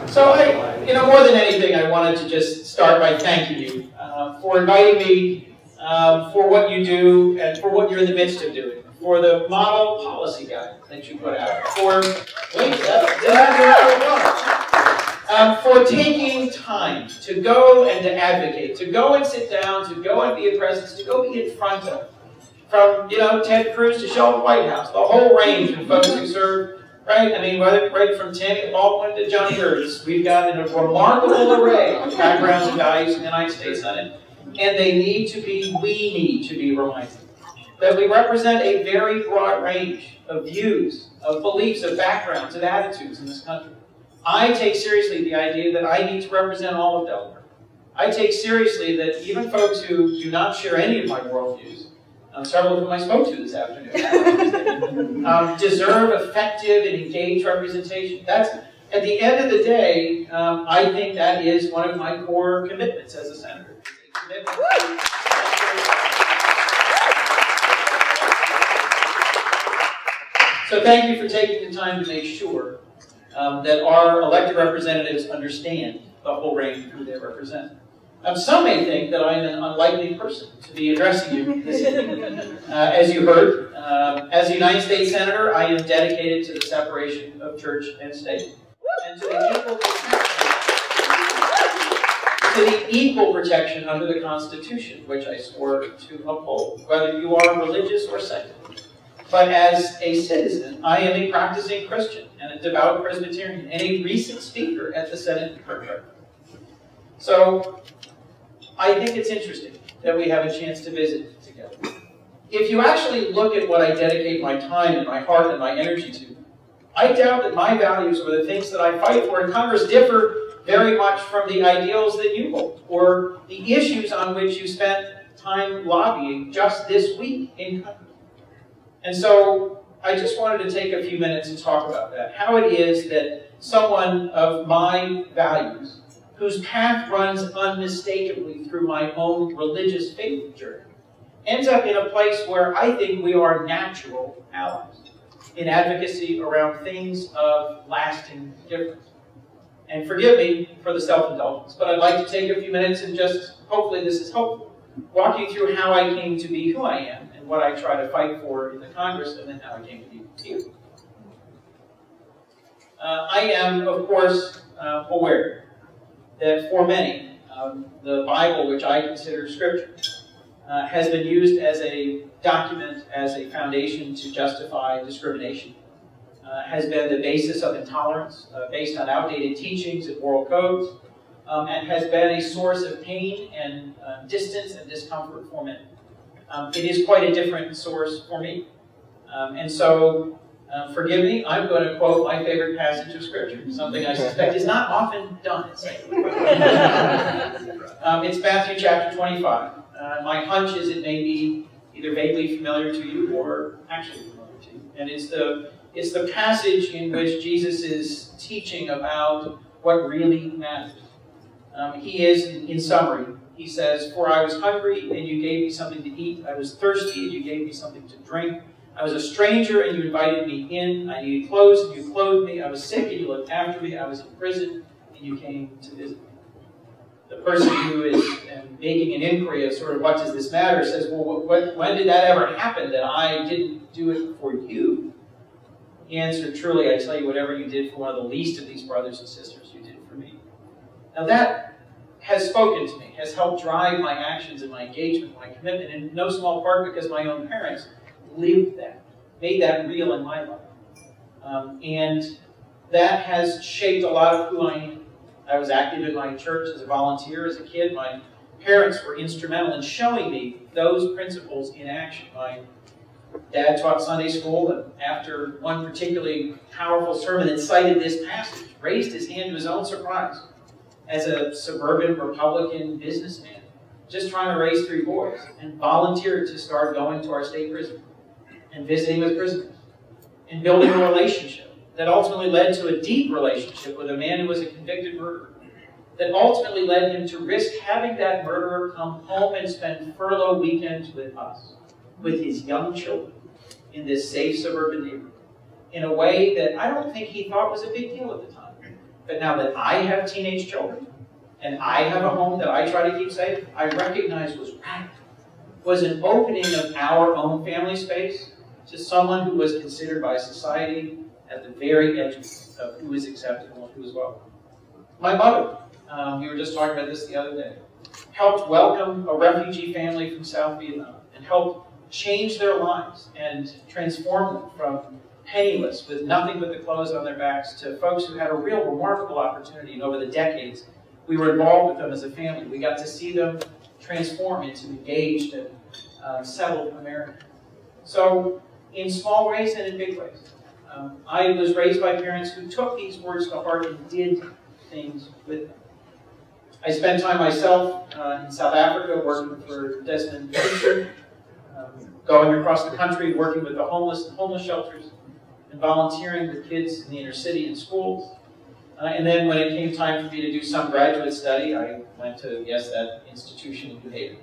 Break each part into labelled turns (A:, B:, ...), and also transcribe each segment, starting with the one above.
A: So more than anything, I wanted to just start by thanking you for inviting me, for what you do, and for what you're in the midst of doing, for the model policy guide that you put out, for taking time to go and to advocate, to go and sit down, to go and be a presence, to go be in front of, from Ted Cruz to Sheldon Whitehouse, the whole range of folks who serve. Right? I mean, right from Tammy Baldwin to Johnny Hurts, we've got a remarkable array of backgrounds and values in the United States Senate, and we need to be reminded that we represent a very broad range of views, of beliefs, of backgrounds, of attitudes in this country. I take seriously the idea that I need to represent all of Delaware. I take seriously that even folks who do not share any of my worldviews, several of whom I spoke to this afternoon, deserve effective and engaged representation. That's, at the end of the day, I think that is one of my core commitments as a senator. So thank you for taking the time to make sure that our elected representatives understand the whole range of who they represent. Some may think that I'm an unlikely person to be addressing you this evening. As you heard, as a United States Senator, I am dedicated to the separation of church and state, and to the equal protection under the Constitution, which I swore to uphold, whether you are religious or secular. But as a citizen, I am a practicing Christian and a devout Presbyterian, and a recent speaker at the Senate Conference. So, I think it's interesting that we have a chance to visit together. If you actually look at what I dedicate my time and my heart and my energy to, I doubt that my values or the things that I fight for in Congress differ very much from the ideals that you hold, or the issues on which you spent time lobbying just this week in Congress. And so, I just wanted to take a few minutes and talk about that. How it is that someone of my values, whose path runs unmistakably through my own religious faith journey, ends up in a place where I think we are natural allies in advocacy around things of lasting difference. And forgive me for the self-indulgence, but I'd like to take a few minutes and just, hopefully this is helpful, walk you through how I came to be who I am and what I try to fight for in the Congress, and then how I came to be here. I am, of course, aware that for many, the Bible, which I consider Scripture, has been used as a document, as a foundation to justify discrimination, has been the basis of intolerance, based on outdated teachings and moral codes, and has been a source of pain and distance and discomfort for many. It is quite a different source for me. And so, forgive me, I'm going to quote my favorite passage of Scripture, something I suspect is not often done. It's Matthew chapter 25. My hunch is it may be either vaguely familiar to you or actually familiar to you. And it's the passage in which Jesus is teaching about what really matters. He is, in summary, he says, "For I was hungry, and you gave me something to eat. I was thirsty, and you gave me something to drink. I was a stranger, and you invited me in. I needed clothes, and you clothed me. I was sick, and you looked after me. I was in prison, and you came to visit me." The person who is making an inquiry of sort of what does this matter says, well, when did that ever happen that I didn't do it for you? He answered, "Truly, I tell you, whatever you did for one of the least of these brothers and sisters, you did for me." Now that has spoken to me, has helped drive my actions and my engagement, my commitment, in no small part because my own parents lived that, made that real in my life. And that has shaped a lot of who I am. I was active in my church as a volunteer as a kid. My parents were instrumental in showing me those principles in action. My dad taught Sunday school, and after one particularly powerful sermon that cited this passage, raised his hand to his own surprise as a suburban Republican businessman, just trying to raise 3 boys, and volunteered to start going to our state prison and visiting with prisoners and building a relationship that ultimately led to a deep relationship with a man who was a convicted murderer, that ultimately led him to risk having that murderer come home and spend furlough weekends with us, with his young children, in this safe suburban neighborhood, in a way that I don't think he thought was a big deal at the time. But now that I have teenage children, and I have a home that I try to keep safe, I recognize was radical. Was an opening of our own family space to someone who was considered by society at the very edge of who is acceptable and who is welcome. My mother, we were just talking about this the other day, helped welcome a refugee family from South Vietnam and helped change their lives and transform them from penniless with nothing but the clothes on their backs to folks who had a real remarkable opportunity. And over the decades, we were involved with them as a family. We got to see them transform into engaged and settled Americans. So in small ways and in big ways. I was raised by parents who took these words to heart and did things with them. I spent time myself in South Africa working for Desmond Tutu, going across the country working with the homeless and homeless shelters, and volunteering with kids in the inner city and schools. And then when it came time for me to do some graduate study, I went to, yes, that institution in New Haven.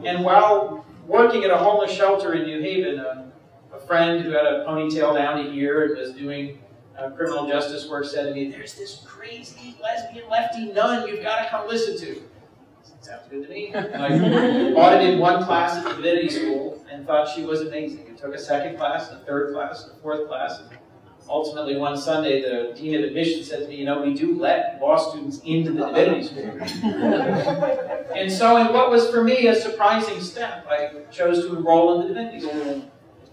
A: And while working at a homeless shelter in New Haven, a friend who had a ponytail down to here and was doing criminal justice work said to me, "There's this crazy lesbian lefty nun you've got to come listen to." Sounds good to me. And I audited one class at the divinity school and thought she was amazing. I took a second class, a third class, a fourth class. And ultimately, one Sunday, the dean of admissions said to me, "You know, we do let law students into the divinity school." And so in what was for me a surprising step, I chose to enroll in the divinity school.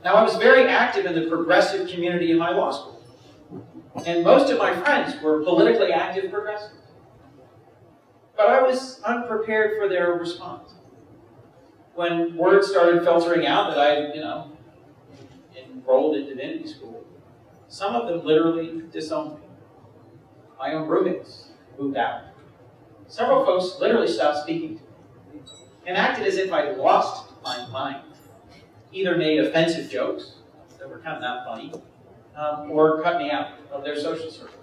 A: Now, I was very active in the progressive community in my law school. And most of my friends were politically active progressives. But I was unprepared for their response. When word started filtering out that I, enrolled in divinity school, some of them literally disowned me. My own roommates moved out. Several folks literally stopped speaking to me and acted as if I'd lost my mind. Either made offensive jokes that were kind of not funny, or cut me out of their social circle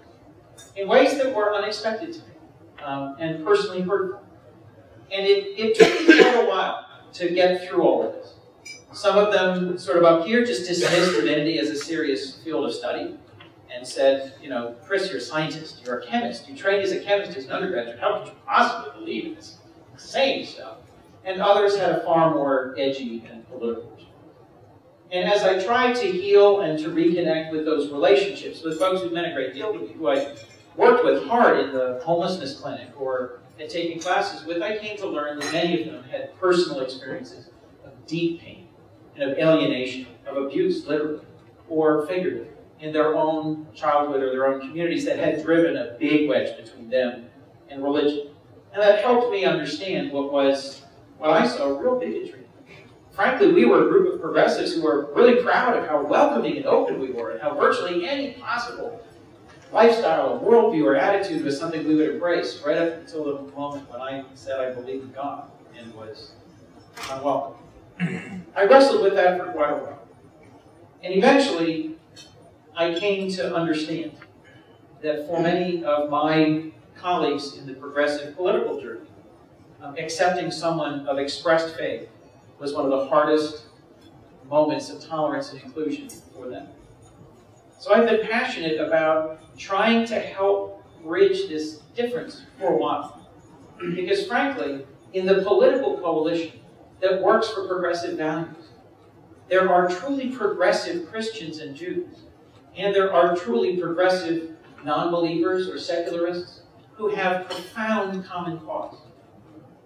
A: in ways that were unexpected to me and personally hurtful. And it took me quite a while to get through all of this. Some of them sort of up here just dismissed divinity as a serious field of study and said, "Chris, you're a scientist, you're a chemist, you trained as a chemist as an undergraduate, how could you possibly believe in this insane stuff?" And others had a far more edgy and political response. And as I tried to heal and to reconnect with those relationships with folks who meant a great deal to me, who I worked with hard in the homelessness clinic or had taken classes with, I came to learn that many of them had personal experiences of deep pain and of alienation, of abuse, literally, or figuratively, in their own childhood or their own communities that had driven a big wedge between them and religion. And that helped me understand what I saw real bigotry. Frankly, we were a group of progressives who were really proud of how welcoming and open we were, and how virtually any possible lifestyle, worldview, or attitude was something we would embrace, right up until the moment when I said I believed in God and was unwelcome. I wrestled with that for quite a while. And eventually, I came to understand that for many of my colleagues in the progressive political journey, accepting someone of expressed faith was one of the hardest moments of tolerance and inclusion for them. So I've been passionate about trying to help bridge this difference for a while. Because frankly, in the political coalition that works for progressive values, there are truly progressive Christians and Jews, and there are truly progressive non-believers or secularists who have profound common cause.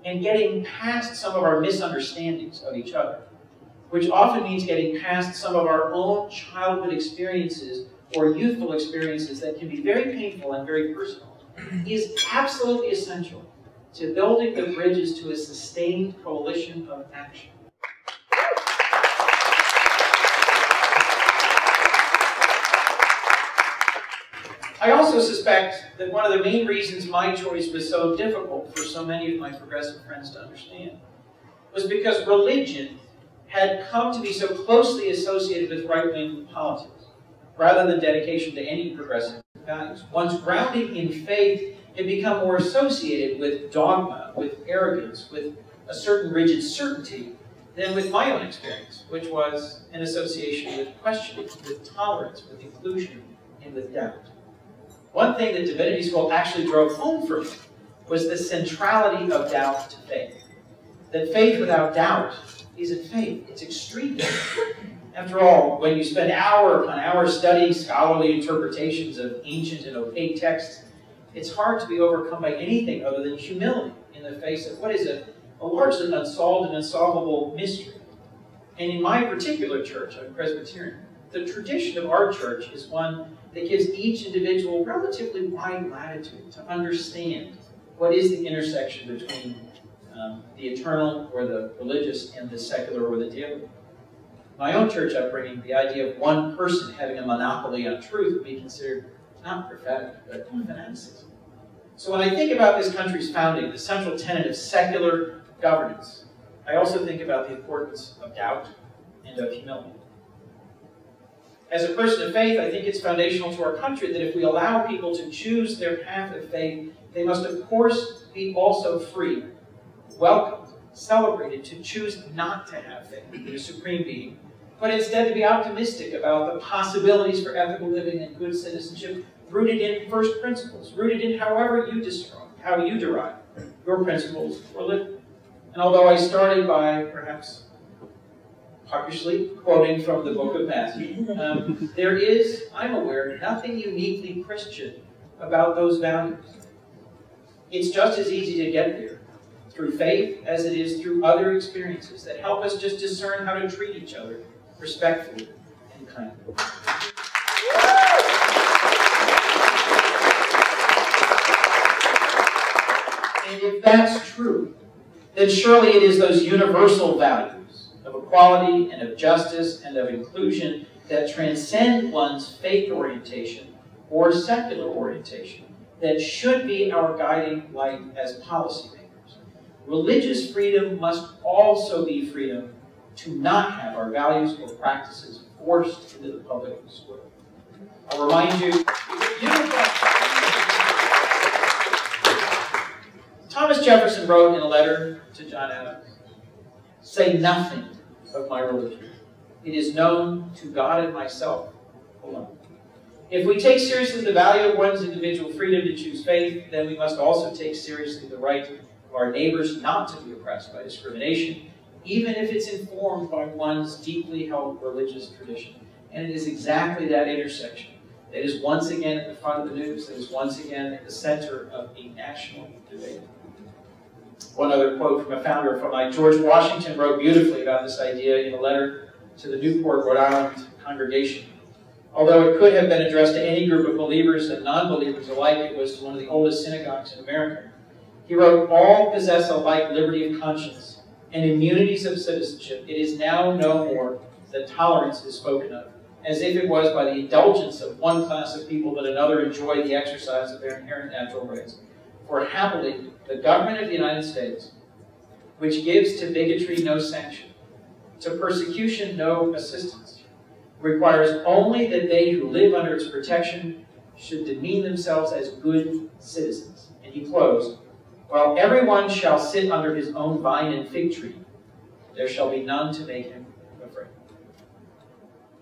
A: And getting past some of our misunderstandings of each other, which often means getting past some of our own childhood experiences or youthful experiences that can be very painful and very personal, is absolutely essential to building the bridges to a sustained coalition of action. I also suspect that one of the main reasons my choice was so difficult for so many of my progressive friends to understand was because religion had come to be so closely associated with right-wing politics, rather than dedication to any progressive values. Once grounded in faith, had become more associated with dogma, with arrogance, with a certain rigid certainty than with my own experience, which was an association with questioning, with tolerance, with inclusion, and with doubt. One thing that divinity school actually drove home for me was the centrality of doubt to faith. That faith without doubt isn't faith, it's extreme. After all, when you spend hour upon hour studying scholarly interpretations of ancient and opaque texts, it's hard to be overcome by anything other than humility in the face of what is a largely unsolved and unsolvable mystery. And in my particular church, I'm Presbyterian, the tradition of our church is one that gives each individual relatively wide latitude to understand what is the intersection between the eternal or the religious and the secular or the daily. My own church upbringing, the idea of one person having a monopoly on truth would be considered not prophetic, but fanaticism. So when I think about this country's founding, the central tenet of secular governance, I also think about the importance of doubt and of humility. As a person of faith, I think it's foundational to our country that if we allow people to choose their path of faith, they must of course be also free, welcomed, celebrated to choose not to have faith in a supreme being, but instead to be optimistic about the possibilities for ethical living and good citizenship rooted in first principles, rooted in however you describe, how you derive your principles for living. And although I started by perhaps puckishly quoting from the book of Matthew, there is, I'm aware, nothing uniquely Christian about those values. It's just as easy to get there through faith as it is through other experiences that help us just discern how to treat each other respectfully and kindly. And if that's true, then surely it is those universal values of equality and of justice and of inclusion that transcend one's faith orientation or secular orientation that should be our guiding light as policymakers. Religious freedom must also be freedom to not have our values or practices forced into the public square. I'll remind you, Thomas Jefferson wrote in a letter to John Adams, "Say nothing of my religion. It is known to God and myself alone." If we take seriously the value of one's individual freedom to choose faith, then we must also take seriously the right of our neighbors not to be oppressed by discrimination, even if it's informed by one's deeply held religious tradition. And it is exactly that intersection that is once again at the front of the news, that is once again at the center of a national debate. One other quote from a founder of life. George Washington wrote beautifully about this idea in a letter to the Newport, Rhode Island congregation. Although it could have been addressed to any group of believers and non-believers alike, it was to one of the oldest synagogues in America. He wrote, "All possess alike liberty of conscience and immunities of citizenship. It is now no more that tolerance is spoken of, as if it was by the indulgence of one class of people that another enjoyed the exercise of their inherent natural rights. For happily, the government of the United States, which gives to bigotry no sanction, to persecution no assistance, requires only that they who live under its protection should demean themselves as good citizens." And he closed, "While everyone shall sit under his own vine and fig tree, there shall be none to make him afraid."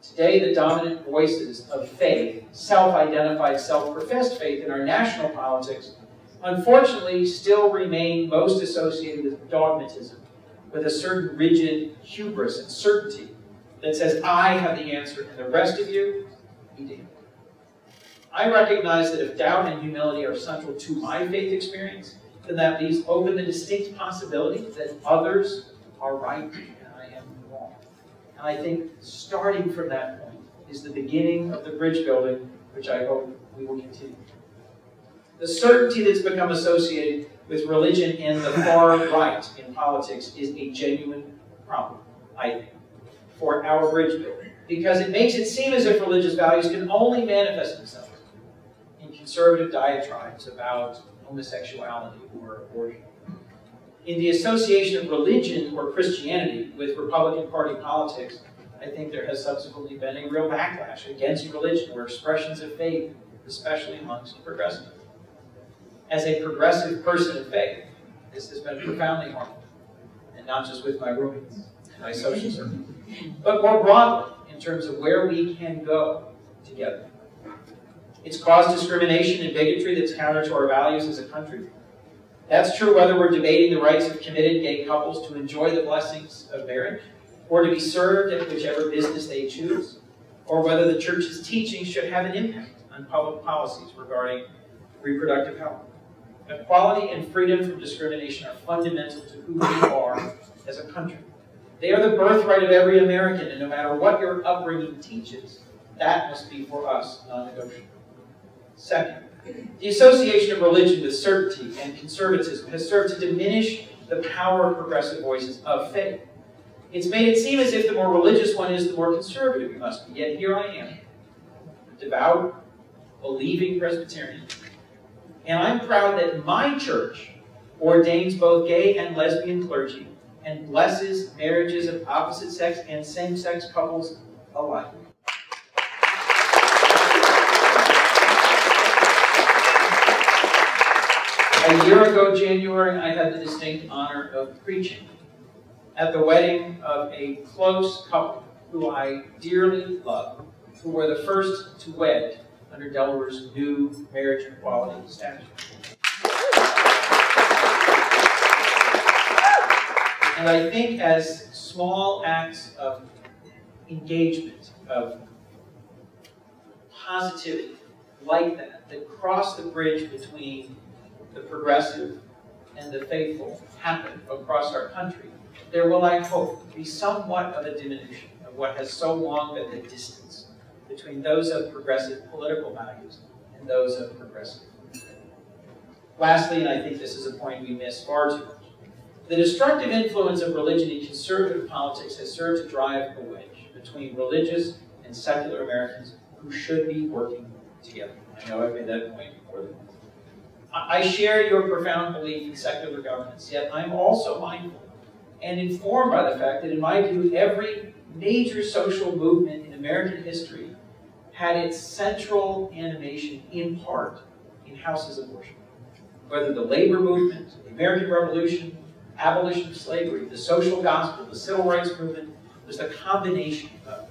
A: Today, the dominant voices of faith, self-identified, self-professed faith in our national politics, unfortunately still remain most associated with dogmatism, with a certain rigid hubris and certainty that says, "I have the answer, and the rest of you, be damned." I recognize that if doubt and humility are central to my faith experience, then that leaves open the distinct possibility that others are right and I am wrong. And I think starting from that point is the beginning of the bridge building, which I hope we will continue. The certainty that's become associated with religion and the far right in politics is a genuine problem, I think, for our bridge building, because it makes it seem as if religious values can only manifest themselves in conservative diatribes about homosexuality or abortion. In the association of religion or Christianity with Republican Party politics, I think there has subsequently been a real backlash against religion or expressions of faith, especially amongst progressives. As a progressive person of faith, this has been profoundly harmful, and not just with my roommates and my social circle, but more broadly in terms of where we can go together. It's caused discrimination and bigotry that's counter to our values as a country. That's true whether we're debating the rights of committed gay couples to enjoy the blessings of marriage, or to be served at whichever business they choose, or whether the church's teaching should have an impact on public policies regarding reproductive health. Equality and freedom from discrimination are fundamental to who we are as a country. They are the birthright of every American, and no matter what your upbringing teaches, that must be for us non-negotiable. Second, the association of religion with certainty and conservatism has served to diminish the power of progressive voices of faith. It's made it seem as if the more religious one is, the more conservative you must be. Yet here I am, devout, believing Presbyterian, and I'm proud that my church ordains both gay and lesbian clergy and blesses marriages of opposite sex and same-sex couples alike. A year ago, January, I had the distinct honor of preaching at the wedding of a close couple who I dearly love, who were the first to wed under Delaware's new marriage equality statute. And I think as small acts of engagement, of positivity like that, that cross the bridge between the progressive and the faithful happen across our country, there will, I hope, be somewhat of a diminution of what has so long been the distance between those of progressive political values and those of progressive faith. Lastly, and I think this is a point we miss far too much, the destructive influence of religion in conservative politics has served to drive a wedge between religious and secular Americans who should be working together. I know I've made that point before. I share your profound belief in secular governance, yet I'm also mindful and informed by the fact that, in my view, every major social movement in American history had its central animation, in part, in houses of worship. Whether the labor movement, the American Revolution, abolition of slavery, the social gospel, the civil rights movement, was the combination of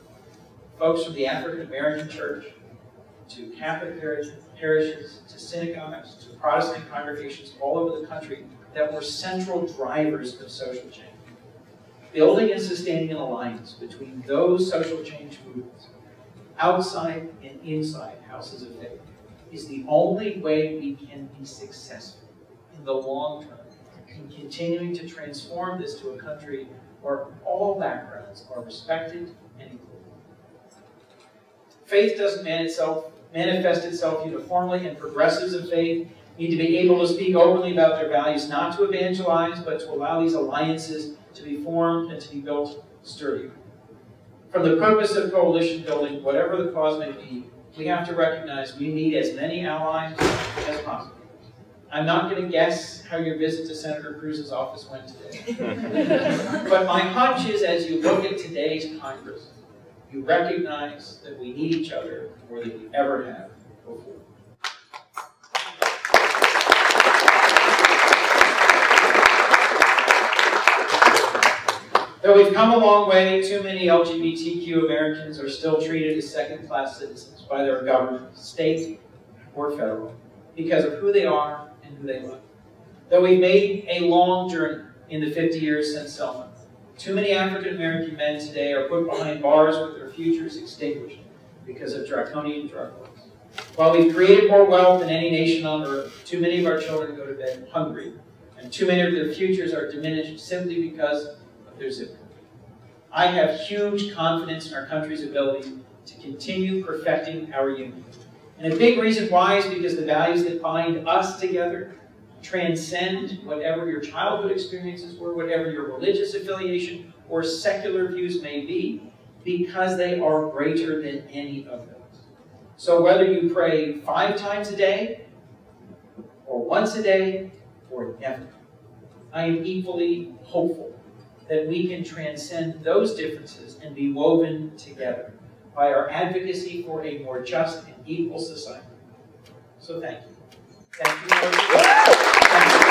A: folks from the African American church to Catholic parishes, to synagogues, to Protestant congregations all over the country that were central drivers of social change. Building and sustaining an alliance between those social change movements, outside and inside houses of faith, is the only way we can be successful in the long term in continuing to transform this to a country where all backgrounds are respected and included. Faith doesn't manifest itself uniformly, and progressives of faith need to be able to speak openly about their values, not to evangelize, but to allow these alliances to be formed and to be built sturdier. From the purpose of coalition building, whatever the cause may be, we have to recognize we need as many allies as possible. I'm not going to guess how your visit to Senator Cruz's office went today. But my hunch is, as you look at today's Congress, you recognize that we need each other more than we ever have before. Though we've come a long way, too many LGBTQ Americans are still treated as second-class citizens by their government, state or federal, because of who they are and who they love. Though we've made a long journey in the 50 years since Selma, too many African American men today are put behind bars with their futures extinguished because of draconian drug laws. While we've created more wealth than any nation on earth, too many of our children go to bed hungry, and too many of their futures are diminished simply because of their zip code. I have huge confidence in our country's ability to continue perfecting our union. And a big reason why is because the values that bind us together transcend whatever your childhood experiences were, whatever your religious affiliation or secular views may be, because they are greater than any of those. So whether you pray 5 times a day, or once a day, or never, I am equally hopeful that we can transcend those differences and be woven together by our advocacy for a more just and equal society. So thank you. Thank you.